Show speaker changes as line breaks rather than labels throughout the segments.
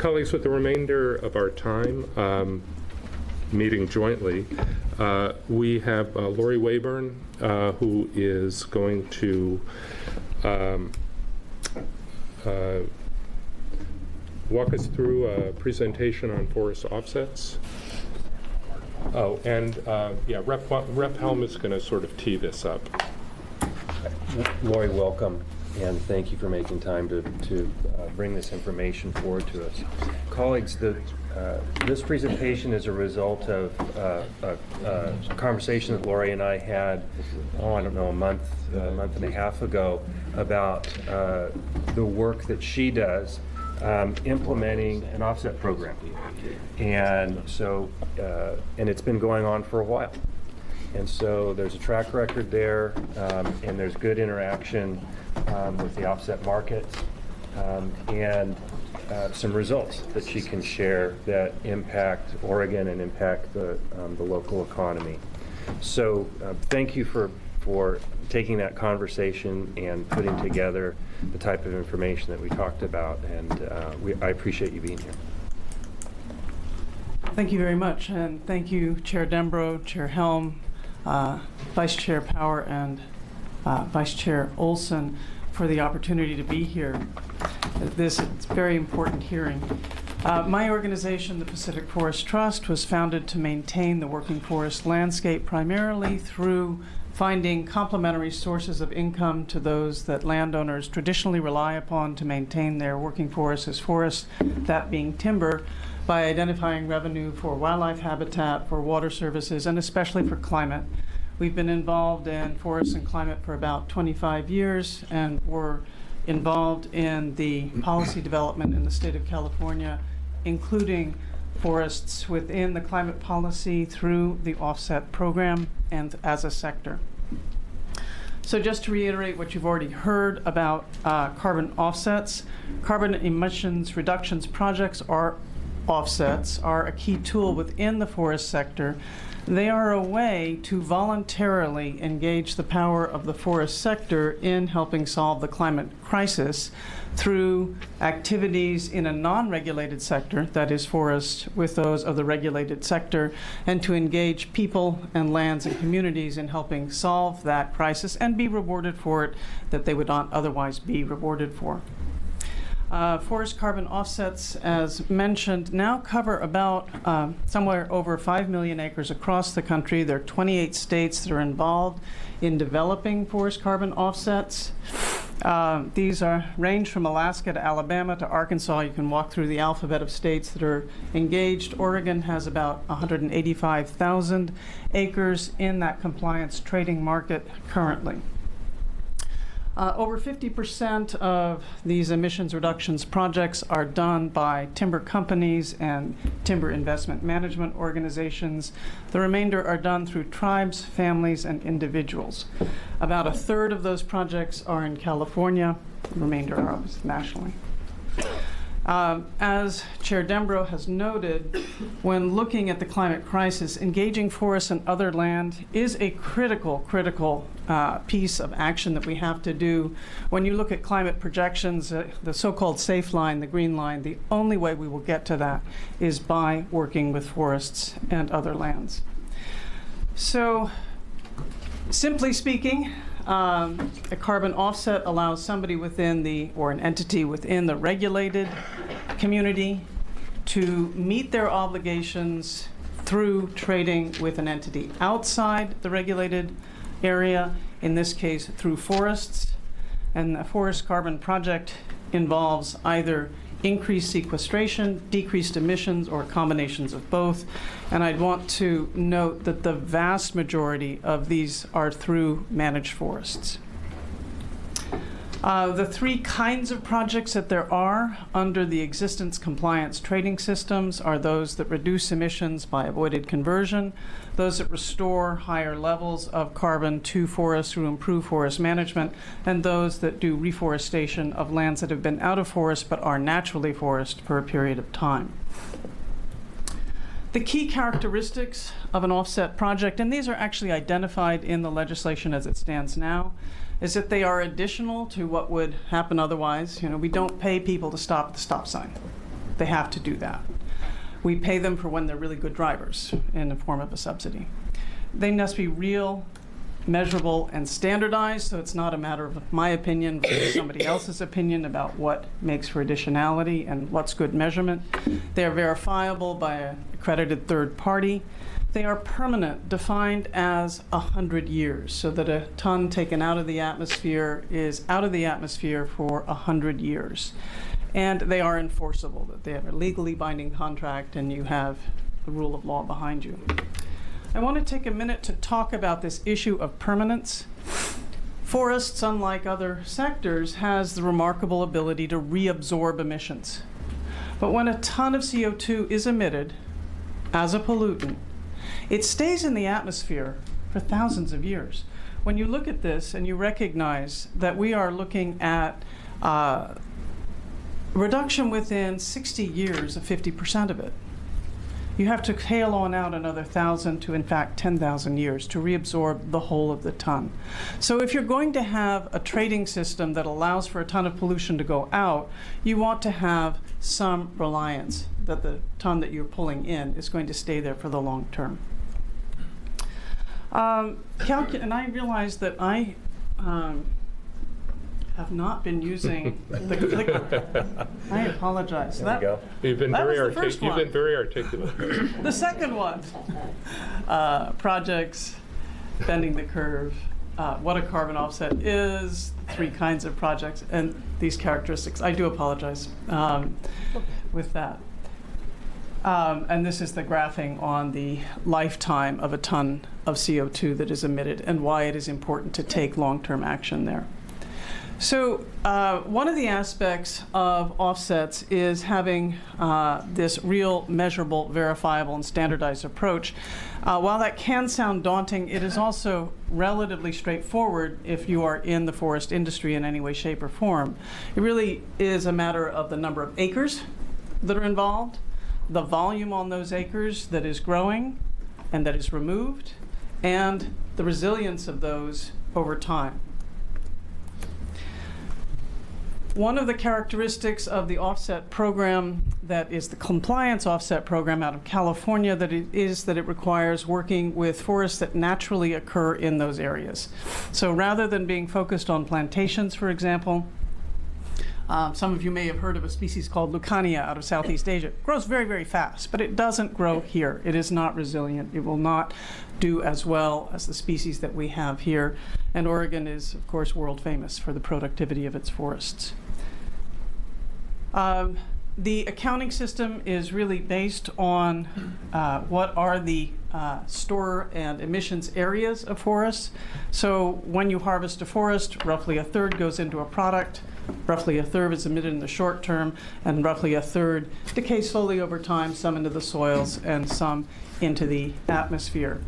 Colleagues, with the remainder of our time, meeting jointly, we have Laurie Wayburn, who is going to walk us through a presentation on forest offsets. Oh, and yeah, Rep Helm is going to sort of tee this up.
Laurie, welcome, and thank you for making time to bring this information forward to us. Colleagues, this presentation is a result of a conversation that Laurie and I had, I don't know, a month and a half ago about the work that she does implementing an offset program. And so, and it's been going on for a while. And so there's a track record there, and there's good interaction with the offset markets, and some results that she can share that impact Oregon and impact the local economy. So thank you for taking that conversation and putting together the type of information that we talked about, and I appreciate you being here.
Thank you very much, and thank you, Chair Dembro, Chair Helm, Vice Chair Power, and Vice Chair Olson, for the opportunity to be here. This is a very important hearing. My organization, the Pacific Forest Trust, was founded to maintain the working forest landscape primarily through finding complementary sources of income to those that landowners traditionally rely upon to maintain their working forests as forests, that being timber, by identifying revenue for wildlife habitat, for water services, and especially for climate. We've been involved in forests and climate for about 25 years, and we're involved in the policy development in the state of California, including forests within the climate policy through the offset program and as a sector. So just to reiterate what you've already heard about carbon offsets, carbon emissions reductions projects are offsets are a key tool within the forest sector. They are a way to voluntarily engage the power of the forest sector in helping solve the climate crisis through activities in a non-regulated sector, that is forest, with those of the regulated sector, and to engage people and lands and communities in helping solve that crisis and be rewarded for it that they would not otherwise be rewarded for. Forest carbon offsets, as mentioned, now cover about somewhere over 5 million acres across the country. There are 28 states that are involved in developing forest carbon offsets. These range from Alaska to Alabama to Arkansas. You can walk through the alphabet of states that are engaged. Oregon has about 185,000 acres in that compliance trading market currently. Over 50% of these emissions reductions projects are done by timber companies and timber investment management organizations. The remainder are done through tribes, families, and individuals. About a third of those projects are in California. The remainder are nationally. As Chair Dembro has noted, when looking at the climate crisis, engaging forests and other land is a critical piece of action that we have to do. When you look at climate projections, the so-called safe line, the green line, the only way we will get to that is by working with forests and other lands. So, simply speaking, a carbon offset allows somebody within or an entity within the regulated community to meet their obligations through trading with an entity outside the regulated area, in this case through forests. And the forest carbon project involves either increased sequestration, decreased emissions, or combinations of both. And I'd want to note that the vast majority of these are through managed forests. The three kinds of projects that there are under the existence compliance trading systems are those that reduce emissions by avoided conversion, those that restore higher levels of carbon to forests through improved forest management, and those that do reforestation of lands that have been out of forest but are naturally forest for a period of time. The key characteristics of an offset project, and these are actually identified in the legislation as it stands now, is that they are additional to what would happen otherwise. You know, we don't pay people to stop at the stop sign. They have to do that. We pay them for when they're really good drivers in the form of a subsidy. They must be real, measurable, and standardized, so it's not a matter of my opinion versus somebody else's opinion about what makes for additionality and what's good measurement. They are verifiable by an accredited third party. They are permanent, defined as 100 years, so that a ton taken out of the atmosphere is out of the atmosphere for 100 years. And they are enforceable, that they have a legally binding contract and you have the rule of law behind you. I want to take a minute to talk about this issue of permanence. Forests, unlike other sectors, has the remarkable ability to reabsorb emissions. But when a ton of CO2 is emitted as a pollutant, it stays in the atmosphere for thousands of years. When you look at this and you recognize that we are looking at reduction within 60 years of 50% of it, you have to tail on out another 1,000 to, in fact, 10,000 years to reabsorb the whole of the ton. So if you're going to have a trading system that allows for a ton of pollution to go out, you want to have some reliance that the ton that you're pulling in is going to stay there for the long term. And I realize that I have not been using the clicker. I apologize.
There we go.
You've been very articulate.
The second one, projects, bending the curve, what a carbon offset is, 3 kinds of projects, and these characteristics. I do apologize with that. And this is the graphing on the lifetime of a ton of CO2 that is emitted and why it is important to take long-term action there. So one of the aspects of offsets is having this real, measurable, verifiable, and standardized approach. While that can sound daunting, it is also relatively straightforward if you are in the forest industry in any way, shape, or form. It really is a matter of the number of acres that are involved, the volume on those acres that is growing and that is removed, and the resilience of those over time. One of the characteristics of the offset program that is the compliance offset program out of California that it requires working with forests that naturally occur in those areas. So rather than being focused on plantations, for example, some of you may have heard of a species called Lucania out of Southeast Asia. It grows very, very fast, but it doesn't grow here. It is not resilient. It will not do as well as the species that we have here. And Oregon is, of course, world famous for the productivity of its forests. The accounting system is really based on what are the store and emissions areas of forests. So when you harvest a forest, roughly 1/3 goes into a product, roughly 1/3 is emitted in the short term, and roughly 1/3 decays slowly over time, some into the soils and some into the atmosphere.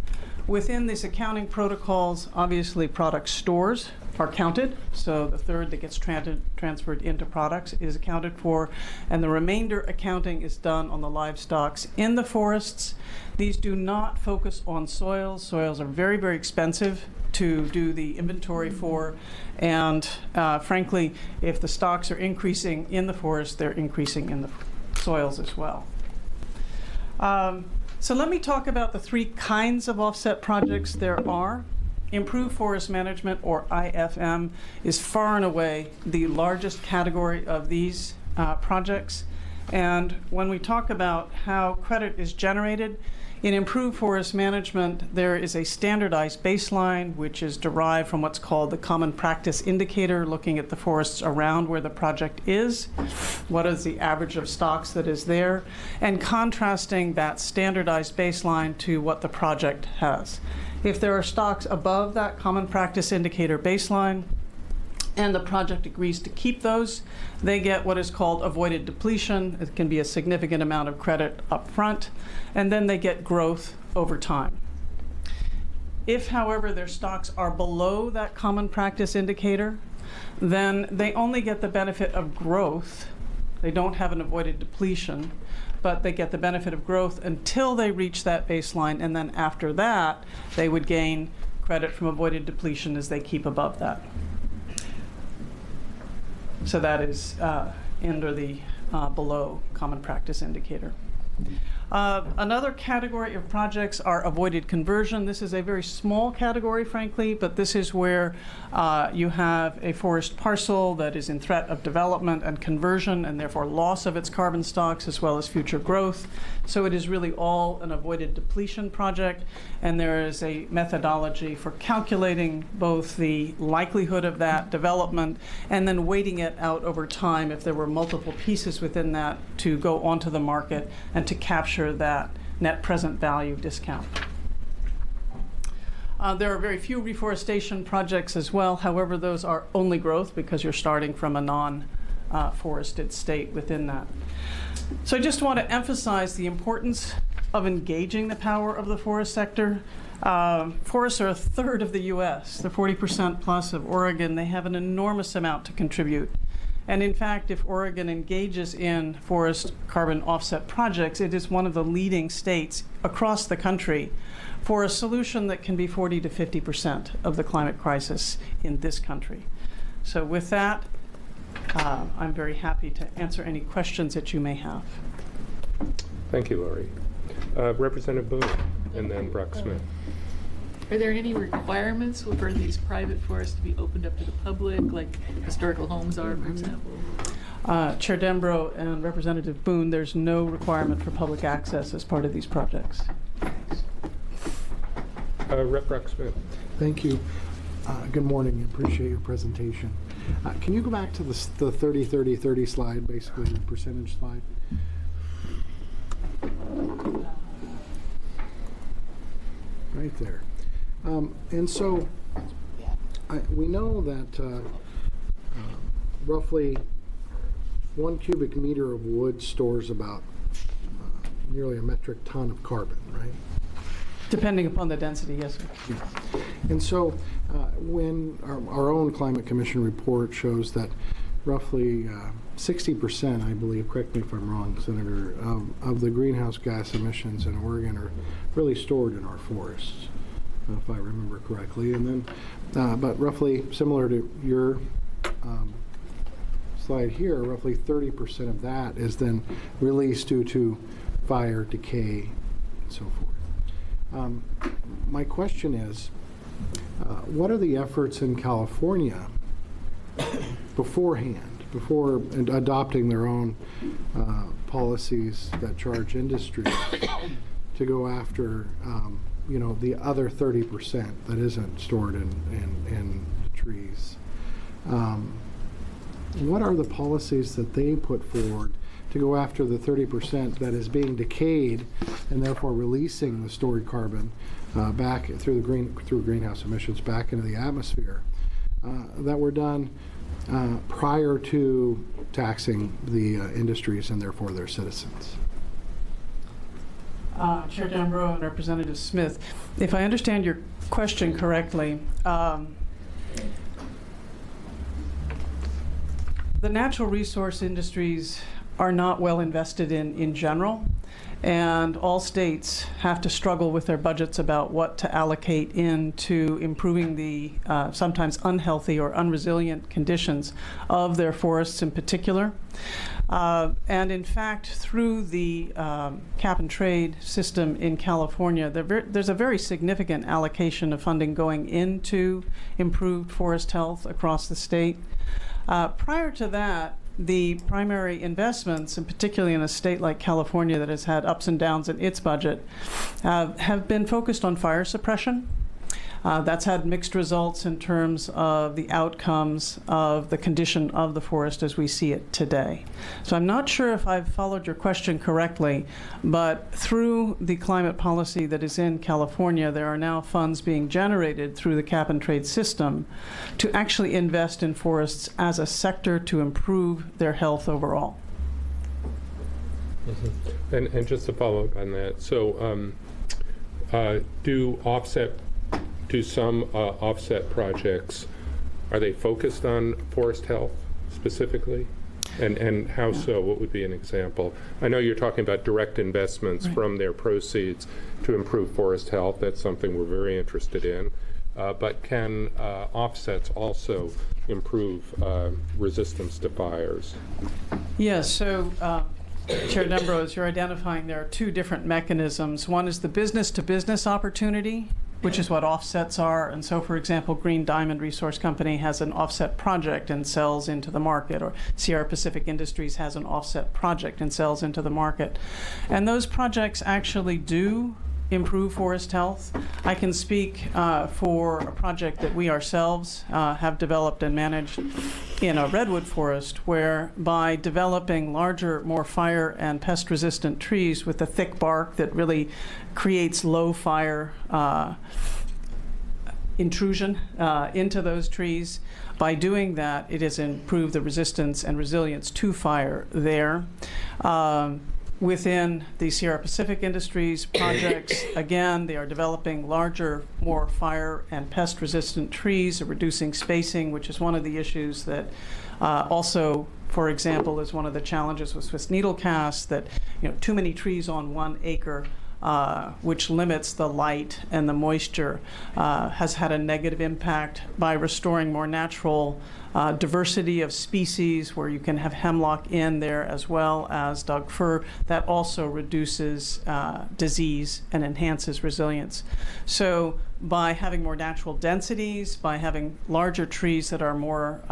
Within these accounting protocols, obviously product stores are counted, so the 1/3 that gets transferred into products is accounted for, and the remainder accounting is done on the livestock in the forests. These do not focus on soils. Soils are very, very expensive to do the inventory for, and frankly, if the stocks are increasing in the forest, they're increasing in the soils as well. So let me talk about the 3 kinds of offset projects there are. Improved forest management, or IFM, is far and away the largest category of these projects. And when we talk about how credit is generated, in improved forest management, there is a standardized baseline, which is derived from what's called the common practice indicator, looking at the forests around where the project is, what is the average of stocks that is there, and contrasting that standardized baseline to what the project has. If there are stocks above that common practice indicator baseline, and the project agrees to keep those, they get what is called avoided depletion. It can be a significant amount of credit up front, and then they get growth over time. If, however, their stocks are below that common practice indicator, then they only get the benefit of growth. They don't have an avoided depletion, but they get the benefit of growth until they reach that baseline, and then after that, they would gain credit from avoided depletion as they keep above that. So that is under the below common practice indicator. Another category of projects are avoided conversion. This is a very small category, frankly, but this is where you have a forest parcel that is in threat of development and conversion, and therefore loss of its carbon stocks as well as future growth. So it is really all an avoided depletion project, and there is a methodology for calculating both the likelihood of that development and then weighting it out over time if there were multiple pieces within that to go onto the market and to capture that net present value discount. There are very few reforestation projects as well. However, those are only growth because you're starting from a non-forested state within that. So I just want to emphasize the importance of engaging the power of the forest sector. Forests are a third of the U.S. They're 40% plus of Oregon. They have an enormous amount to contribute. And in fact, if Oregon engages in forest carbon offset projects, it is one of the leading states across the country for a solution that can be 40 to 50% of the climate crisis in this country. So with that, I'm very happy to answer any questions that you may have.
Thank you, Laurie. Representative Boone, and then Brock Smith.
Are there any requirements for these private forests to be opened up to the public, like historical homes are, for example?
Chair Dembro and Representative Boone, there's no requirement for public access as part of these projects.
Rep. Brock Smith.
Thank you. Good morning. I appreciate your presentation. Can you go back to the 30-30-30 slide, basically the percentage slide? Right there. And so we know that roughly 1 cubic meter of wood stores about nearly a metric ton of carbon, right?
Depending upon the density, yes, sir.
Yeah. And so when our own Climate Commission report shows that roughly 60%, I believe, correct me if I'm wrong, Senator, of the greenhouse gas emissions in Oregon are really stored in our forests, if I remember correctly. And then, but roughly similar to your slide here, roughly 30% of that is then released due to fire, decay, and so forth. My question is, what are the efforts in California beforehand, before adopting their own policies that charge industry to go after, you know, the other 30% that isn't stored in the trees? What are the policies that they put forward to go after the 30% that is being decayed and therefore releasing the stored carbon back through greenhouse emissions back into the atmosphere that were done prior to taxing the industries and therefore their citizens?
Chair Dembro and Representative Smith, if I understand your question correctly, the natural resource industries are not well invested in general, and all states have to struggle with their budgets about what to allocate into improving the sometimes unhealthy or unresilient conditions of their forests in particular. And in fact, through the cap and trade system in California, there's a very significant allocation of funding going into improved forest health across the state. Prior to that, the primary investments, and particularly in a state like California that has had ups and downs in its budget, have been focused on fire suppression. That's had mixed results in terms of the outcomes of the condition of the forest as we see it today. So I'm not sure if I've followed your question correctly, but through the climate policy that is in California, there are now funds being generated through the cap and trade system to actually invest in forests as a sector to improve their health overall.
Mm-hmm. And just to follow up on that, so do some offset projects, are they focused on forest health specifically? And how so? What would be an example? I know you're talking about direct investments from their proceeds to improve forest health. That's something we're very interested in. but can offsets also improve resistance to fires?
Yes, so Chair Dembro, as you're identifying, there are two different mechanisms. One is the business-to-business opportunity, which is what offsets are. And so, for example, Green Diamond Resource Company has an offset project and sells into the market, or Sierra Pacific Industries has an offset project and sells into the market. And those projects actually do improve forest health. I can speak for a project that we ourselves have developed and managed in a redwood forest, where by developing larger, more fire and pest resistant trees with a thick bark that really creates low fire intrusion into those trees, by doing that, it has improved the resistance and resilience to fire there. Within the Sierra Pacific Industries projects, again, they are developing larger, more fire and pest resistant trees, reducing spacing, which is one of the issues that also, for example, is one of the challenges with Swiss needlecast, that too many trees on 1 acre, which limits the light and the moisture, has had a negative impact. By restoring more natural diversity of species, where you can have hemlock in there as well as Doug fir, that also reduces disease and enhances resilience. So by having more natural densities, by having larger trees that are more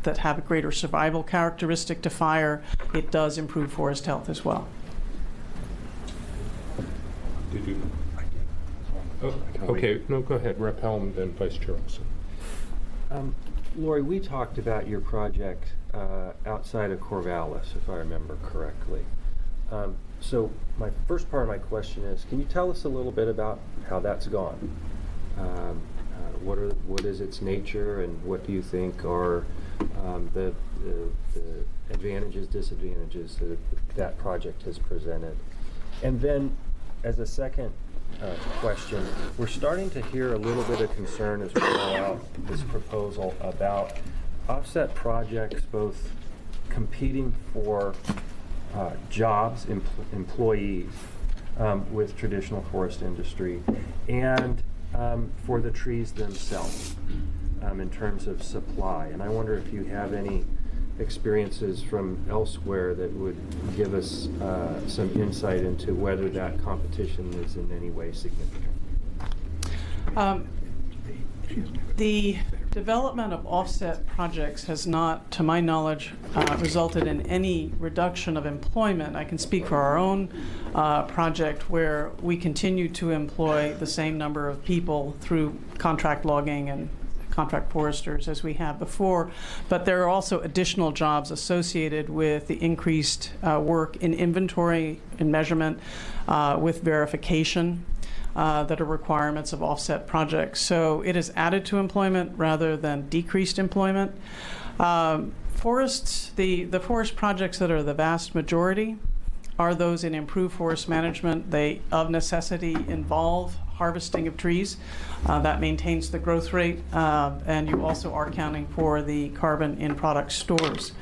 that have a greater survival characteristic to fire, it does improve forest health as well.
Did you? Oh, okay, no, go ahead. Rep. Helm, then Vice Chair Olson.
Laurie, we talked about your project outside of Corvallis, if I remember correctly. So my first part of my question is, can you tell us a little bit about how that's gone? What is its nature, and what do you think are the advantages, disadvantages that project has presented? And then, as a second question, we're starting to hear a little bit of concern as we roll out this proposal about offset projects both competing for jobs, employees with traditional forest industry, and for the trees themselves in terms of supply. And I wonder if you have any experiences from elsewhere that would give us some insight into whether that competition is in any way significant.
The development of offset projects has not, to my knowledge, resulted in any reduction of employment. I can speak for our own project, where we continue to employ the same number of people through contract logging and contract foresters as we have before, but there are also additional jobs associated with the increased work in inventory and measurement, with verification, that are requirements of offset projects. So it has added to employment rather than decreased employment. Forests, the forest projects that are the vast majority are those in improved forest management. They, of necessity, involve harvesting of trees. That maintains the growth rate, and you also are accounting for the carbon in product stores.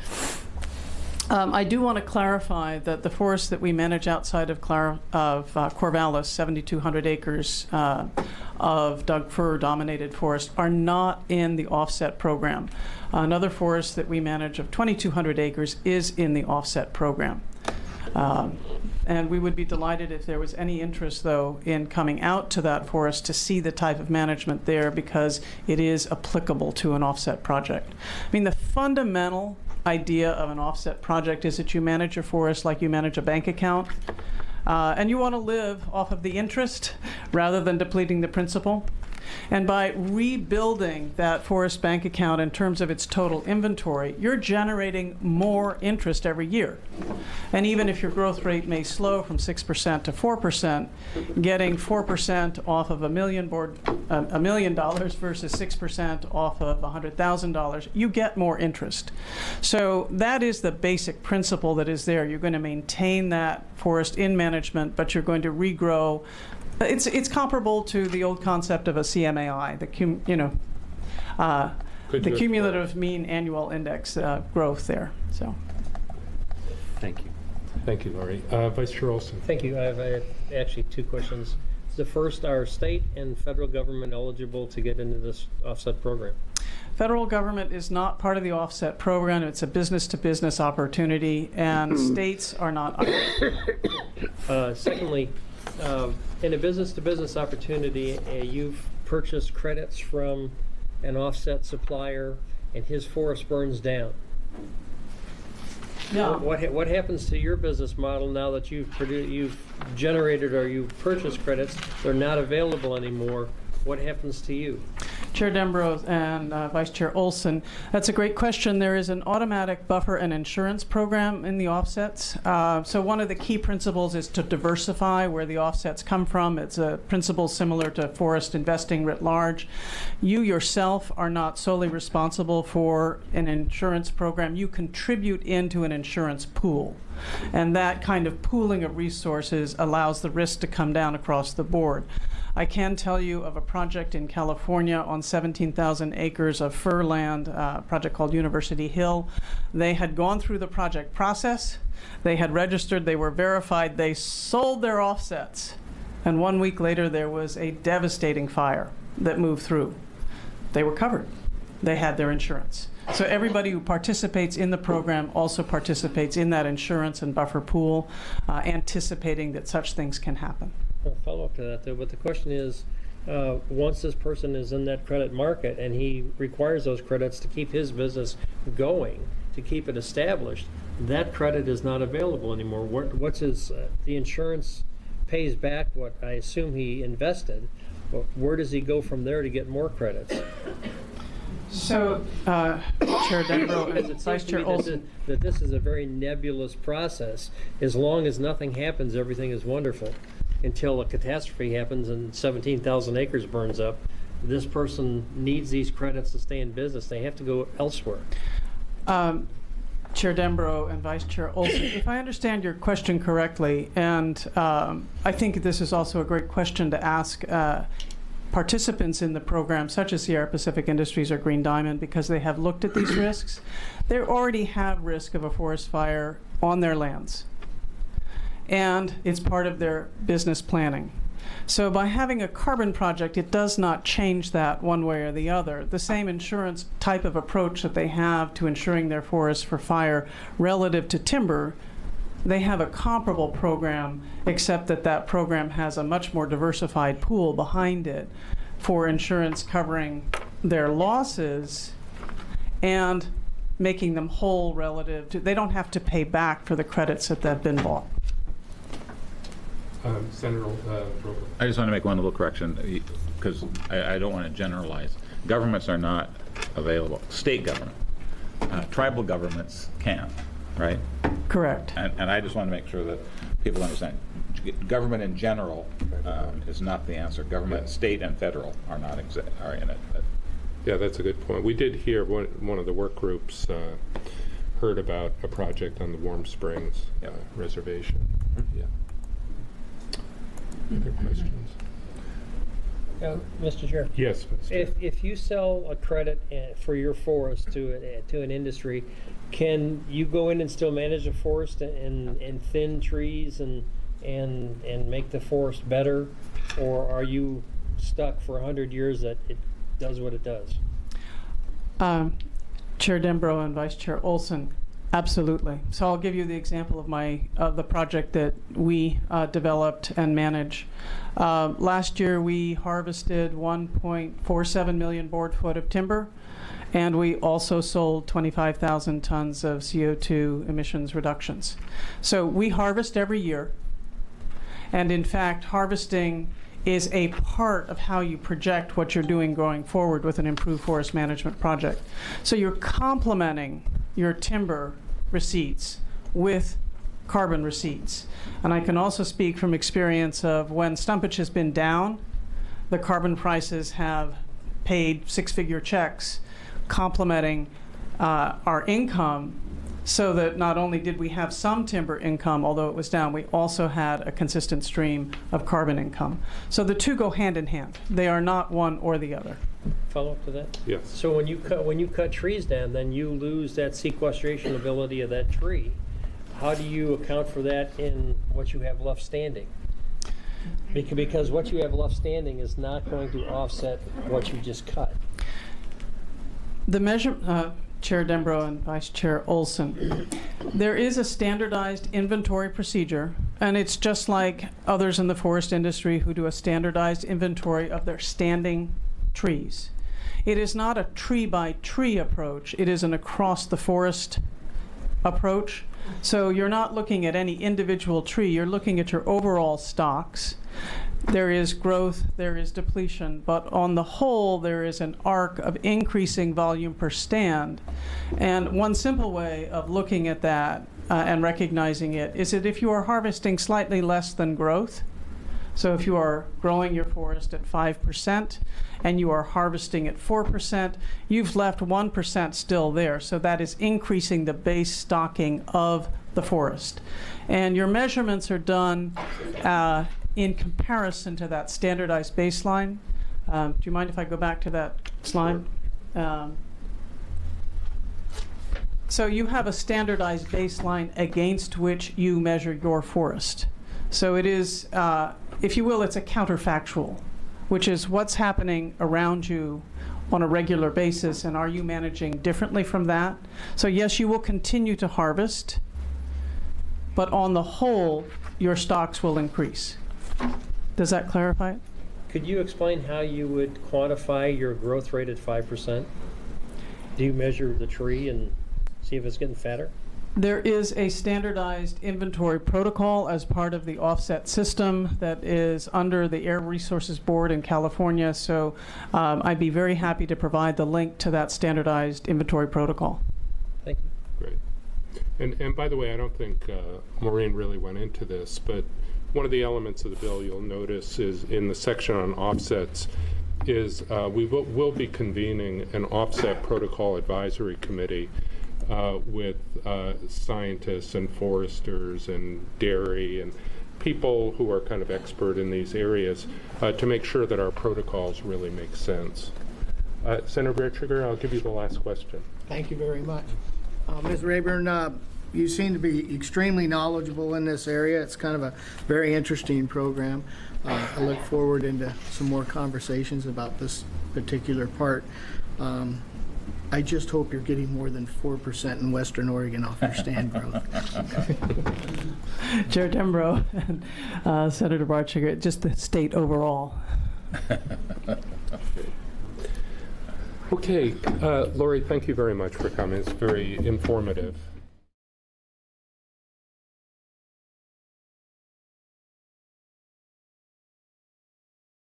I do want to clarify that the forests that we manage outside of Corvallis, 7,200 acres of Doug fir-dominated forest, are not in the offset program. Another forest that we manage of 2,200 acres is in the offset program. And we would be delighted if there was any interest, though, in coming out to that forest to see the type of management there, because it is applicable to an offset project. I mean, the fundamental idea of an offset project is that you manage your forest like you manage a bank account, and you want to live off of the interest rather than depleting the principal. And by rebuilding that forest bank account in terms of its total inventory, you're generating more interest every year. And even if your growth rate may slow from 6% to 4%, getting 4% off of $1 million versus 6% off of $100,000, you get more interest. So that is the basic principle that is there. You're going to maintain that forest in management, but you're going to regrow. It's comparable to the old concept of a CMAI, the cumulative mean annual index growth there. So,
Thank you.
Thank you, Laurie. Vice Chair Olson.
Thank you. I have actually two questions. first, are state and federal government eligible to get into this offset program?
Federal government is not part of the offset program. It's a business-to-business opportunity, and states are not either.
Secondly, in a business-to-business opportunity, you've purchased credits from an offset supplier, and his forest burns down.
Yeah.
What happens to your business model now that you've generated or you've purchased credits? They're not available anymore. What happens to you?
Chair Dembro and Vice Chair Olson, that's a great question. There is an automatic buffer and insurance program in the offsets. So one of the key principles is to diversify where the offsets come from. It's a principle similar to forest investing writ large. You yourself are not solely responsible for an insurance program. You contribute into an insurance pool. And that kind of pooling of resources allows the risk to come down across the board. I can tell you of a project in California on 17,000 acres of fir land, a project called University Hill. They had gone through the project process. They had registered. They were verified. They sold their offsets. And 1 week later, there was a devastating fire that moved through. They were covered. They had their insurance. So everybody who participates in the program also participates in that insurance and buffer pool, anticipating that such things can happen.
I'll follow up to that, though. But the question is, once this person is in that credit market and he requires those credits to keep his business going, to keep it established, that credit is not available anymore. What's his? The insurance pays back what I assume he invested. But where does he go from there to get more credits?
So, Chair Dembro
Because
and
it
Vice
seems to
Chair
me
Olson.
that this is a very nebulous process. As long as nothing happens, everything is wonderful. Until a catastrophe happens and 17,000 acres burns up, this person needs these credits to stay in business. They have to go elsewhere.
Chair Dembro and Vice Chair Olson, if I understand your question correctly, and I think this is also a great question to ask participants in the program, such as Sierra Pacific Industries or Green Diamond, because they have looked at these risks. They already have risk of a forest fire on their lands, and it's part of their business planning. So by having a carbon project, it does not change that one way or the other. The same insurance type of approach that they have to insuring their forests for fire relative to timber, they have a comparable program, except that that program has a much more diversified pool behind it for insurance covering their losses and making them whole relative to, they don't have to pay back for the credits that have been bought.
Senator Robert.
I just want to make one little correction, because I don't want to generalize. Governments are not available. State government. Tribal governments can, right?
Correct.
And I just want to make sure that people understand. Government in general is not the answer. Government, state and federal are not are in it. But.
Yeah, that's a good point. We did hear one of the work groups heard about a project on the Warm Springs reservation. Yeah. Other questions?
Mr. Chair.
Yes, Mr.
If you sell a credit for your forest to an industry, can you go in and still manage the forest and thin trees and make the forest better, or are you stuck for 100 years that it does what it does?
Chair Dembro and Vice Chair Olson, absolutely. So I'll give you the example of the project that we developed and manage. Last year we harvested 1.47 million board foot of timber, and we also sold 25,000 tons of CO2 emissions reductions. So we harvest every year, and in fact harvesting is a part of how you project what you're doing going forward with an improved forest management project. So you're complementing your timber receipts with carbon receipts. And I can also speak from experience of when stumpage has been down, the carbon prices have paid six-figure checks complementing our income, so that not only did we have some timber income, although it was down, we also had a consistent stream of carbon income. So the two go hand in hand. They are not one or the other.
Follow up to that?
Yes.
So when you cut trees down, then you lose that sequestration ability of that tree. How do you account for that in what you have left standing? Because what you have left standing is not going to offset what you just cut.
The measure, Chair Dembro and Vice Chair Olson, there is a standardized inventory procedure, and it's just like others in the forest industry who do a standardized inventory of their standing trees. It is not a tree-by-tree approach. It is an across-the-forest approach. So you're not looking at any individual tree. You're looking at your overall stocks. There is growth, there is depletion, but on the whole, there is an arc of increasing volume per stand. And one simple way of looking at that and recognizing it is that if you are harvesting slightly less than growth, so if you are growing your forest at 5% and you are harvesting at 4%, you've left 1% still there. So that is increasing the base stocking of the forest. And your measurements are done in comparison to that standardized baseline. Do you mind if I go back to that slide? So you have a standardized baseline against which you measure your forest. So it is, if you will, it's a counterfactual, which is what's happening around you on a regular basis, and are you managing differently from that? So yes, you will continue to harvest, but on the whole, your stocks will increase. Does that clarify it?
Could you explain how you would quantify your growth rate at 5%? Do you measure the tree and see if it's getting fatter?
There is a standardized inventory protocol as part of the offset system that is under the Air Resources Board in California. So I'd be very happy to provide the link to that standardized inventory protocol.
Thank you.
Great. And by the way, I don't think Maureen really went into this, but one of the elements of the bill you'll notice is in the section on offsets is we will be convening an offset protocol advisory committee with scientists and foresters and dairy and people who are kind of expert in these areas to make sure that our protocols really make sense. Senator Bertschiger, I'll give you the last question.
Thank you very much. Ms. Rayburn, you seem to be extremely knowledgeable in this area. It's kind of a very interesting program. I look forward into some more conversations about this particular part. I just hope you're getting more than 4% in Western Oregon off your stand growth.
Chair Dembro and Senator Bertschiger, just the state overall.
Okay, Laurie, thank you very much for coming. It's very informative.